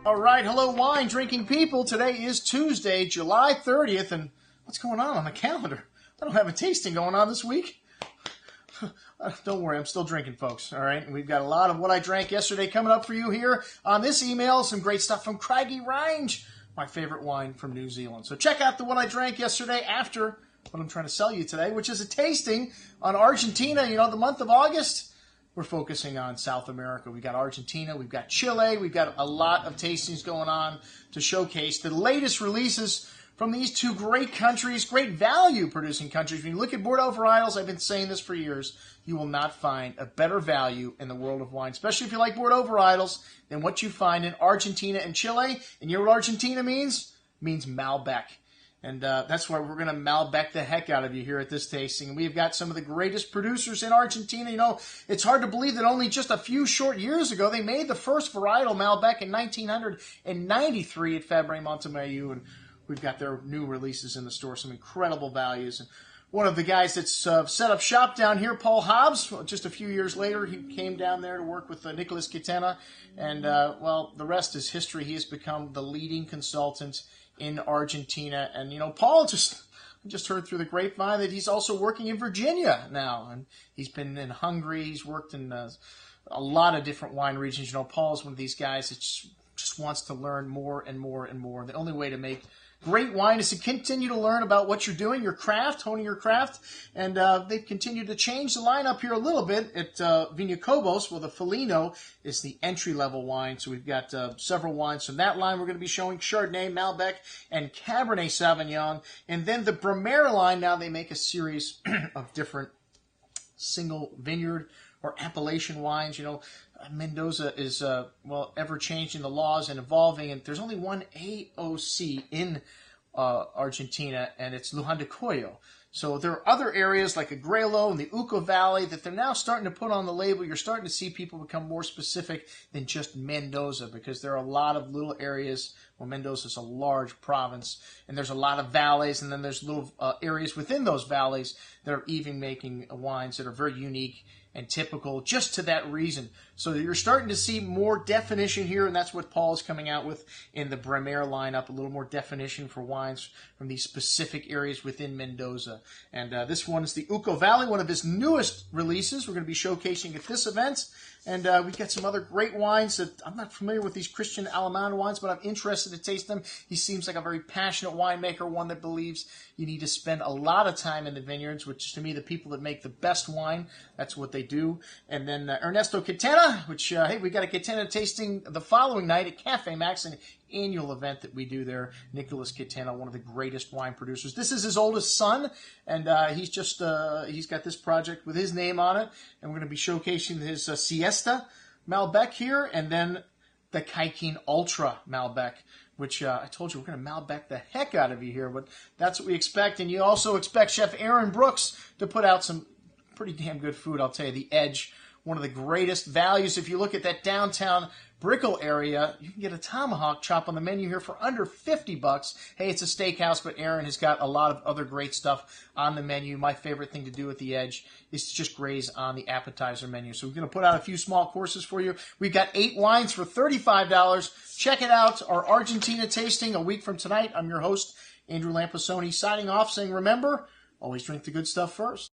All right, hello wine drinking people. Today is Tuesday, July 30th, and what's going on the calendar? I don't have a tasting going on this week. Don't worry, I'm still drinking, folks, all right? And we've got a lot of what I drank yesterday coming up for you here on this email. Some great stuff from Craggy Range, my favorite wine from New Zealand. So check out the what I drank yesterday after what I'm trying to sell you today, which is a tasting on Argentina. You know, the month of August, we're focusing on South America. We've got Argentina, we've got Chile, we've got a lot of tastings going on to showcase the latest releases from these two great countries, great value-producing countries. When you look at Bordeaux varietals, I've been saying this for years, you will not find a better value in the world of wine, especially if you like Bordeaux varietals, than what you find in Argentina and Chile. And you know what Argentina means? It means Malbec. And that's why we're going to Malbec the heck out of you here at this tasting. And we've got some of the greatest producers in Argentina. You know, it's hard to believe that only just a few short years ago, they made the first varietal Malbec in 1993 at Fabre Montemayor. And we've got their new releases in the store, some incredible values. And one of the guys that's set up shop down here, Paul Hobbs, just a few years later, he came down there to work with Nicholas Quintana. And, well, the rest is history. He has become the leading consultant in Argentina. And, you know, Paul just heard through the grapevine that he's also working in Virginia now. And he's been in Hungary. He's worked in a lot of different wine regions. You know, Paul's one of these guys that just wants to learn more and more and more. The only way to make great wine is to continue to learn about what you're doing, your craft, honing your craft. And they've continued to change the lineup here a little bit at Viña Cobos. Well, the Felino is the entry-level wine. So we've got several wines from that line. We're going to be showing Chardonnay, Malbec, and Cabernet Sauvignon. And then the Brumaire line, now they make a series of different single vineyard or appellation wines. You know, Mendoza is, well, ever-changing the laws and evolving, and there's only one AOC in Argentina, and it's Luján de Cuyo. So there are other areas like Agrelo and the Uco Valley that they're now starting to put on the label. You're starting to see people become more specific than just Mendoza, because there are a lot of little areas. Well, Mendoza is a large province, and there's a lot of valleys, and then there's little areas within those valleys that are even making wines that are very unique and typical just to that reason. So you're starting to see more definition here, and that's what Paul is coming out with in the Brumaire lineup, a little more definition for wines from these specific areas within Mendoza. And this one is the Uco Valley, one of his newest releases. We're going to be showcasing at this event. And we've got some other great wines that I'm not familiar with, these Christian Alemán wines, but I'm interested to taste them. He seems like a very passionate winemaker, one that believes you need to spend a lot of time in the vineyards, which to me, the people that make the best wine, that's what they do. And then Ernesto Quintana, which, hey, we got a Quintana tasting the following night at Cafe Max, an annual event that we do there. Nicholas Quintana, one of the greatest wine producers. This is his oldest son, and he's got this project with his name on it, and we're going to be showcasing his Siesta Malbec here, and then the Kaikin Ultra Malbec, which I told you we're going to Malbec the heck out of you here, but that's what we expect. And you also expect Chef Aaron Brooks to put out some pretty damn good food, I'll tell you. The Edge, one of the greatest values. If you look at that downtown Brickell area, you can get a tomahawk chop on the menu here for under $50. Hey, it's a steakhouse, but Aaron has got a lot of other great stuff on the menu. My favorite thing to do at the Edge is to just graze on the appetizer menu. So we're going to put out a few small courses for you. We've got 8 wines for $35. Check it out. Our Argentina tasting a week from tonight. I'm your host, Andrew Lamposoni, signing off saying, remember, always drink the good stuff first.